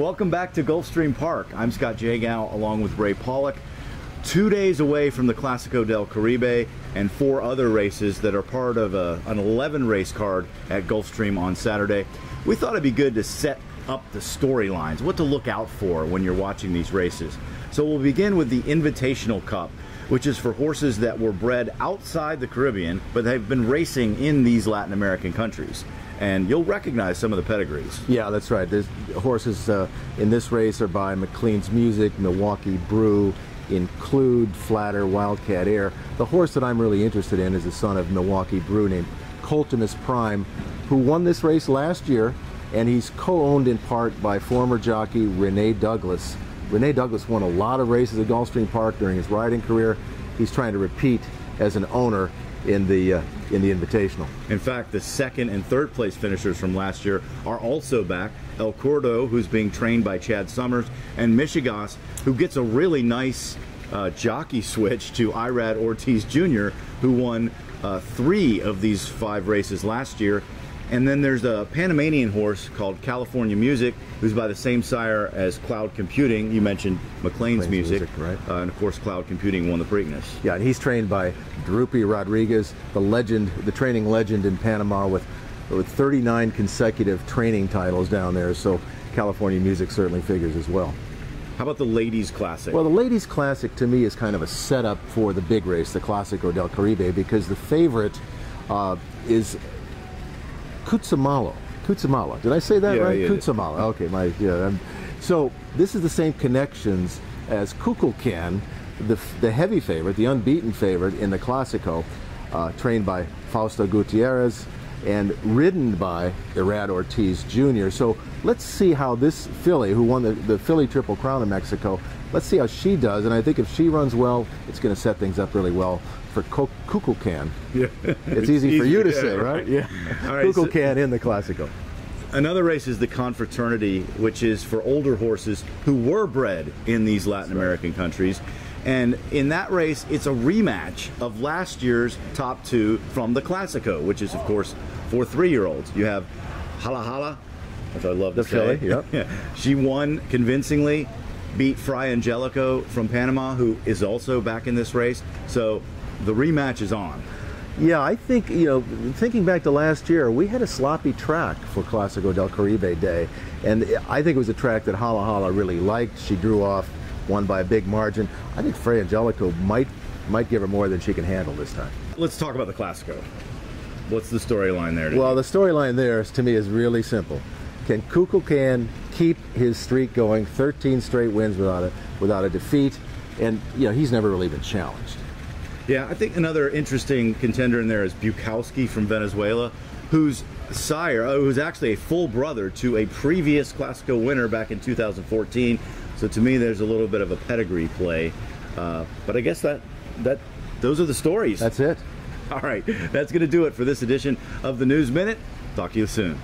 welcome back to Gulfstream Park. I'm Scott Jagow along with Ray Paulick. 2 days away from the Clásico Del Caribe and 4 other races that are part of an 11 race card at Gulfstream on Saturday. We thought it'd be good to set up the storylines, what to look out for when you're watching these races. So we'll begin with the Invitational Cup, which is for horses that were bred outside the Caribbean, but they've been racing in these Latin American countries. And you'll recognize some of the pedigrees. Yeah, that's right. There's horses in this race are by McLean's Music, Milwaukee Brew, Include, Flatter, Wildcat Air. The horse that I'm really interested in is the son of Milwaukee Brew named Coltimus Prime, who won this race last year, and he's co-owned in part by former jockey Renee Douglas. Renee Douglas won a lot of races at Gulfstream Park during his riding career. He's trying to repeat as an owner in the Invitational. In fact, the second and third place finishers from last year are also back. El Cordo, who's being trained by Chad Summers, and Michigas, who gets a really nice jockey switch to Irad Ortiz Jr., who won 3 of these 5 races last year. And then there's a Panamanian horse called California Music, who's by the same sire as Cloud Computing. You mentioned McLean's Music, right? And of course Cloud Computing won the Preakness. Yeah, and he's trained by Drupi Rodriguez, the legend, the training legend in Panama, with 39 consecutive training titles down there. So California Music certainly figures as well. How about the Ladies Classic? Well, the Ladies Classic to me is kind of a setup for the big race, the Clásico del Caribe, because the favorite is Cutzamala. Did I say that right? Yeah. Cutzamala. Okay, so this is the same connections as Kukulkan, the heavy favorite, the unbeaten favorite in the Clásico, trained by Fausto Gutierrez and ridden by Irad Ortiz Jr. So let's see how this filly, who won the Filly Triple Crown in Mexico, let's see how she does. And I think if she runs well, it's going to set things up really well for Kukulkan. Yeah. It's easy for you to say, right? Yeah. All right, Kukulkan in the Clásico. Another race is the Confraternity, which is for older horses who were bred in these Latin American countries. And in that race, it's a rematch of last year's top 2 from the Clásico, which is, of course, for 3-year-olds. You have Hala Hala, which I love to say. Filly, yep. She won convincingly, beat Fray Angelico from Panama, who is also back in this race. So the rematch is on. Yeah, I think, thinking back to last year, we had a sloppy track for Clásico del Caribe Day, and I think it was a track that Hala Hala really liked. She drew off, won by a big margin. I think Fray Angelico might give her more than she can handle this time. Let's talk about the Clásico. What's the storyline there today? Well, the storyline there, to me, is really simple. Can Kukulkan keep his streak going, 13 straight wins without a defeat? And, he's never really been challenged. Yeah, I think another interesting contender in there is Bukowski from Venezuela, whose sire, who's actually a full brother to a previous Clásico winner back in 2014. So to me, there's a little bit of a pedigree play. But I guess those are the stories. That's it. All right, that's going to do it for this edition of the News Minute. Talk to you soon.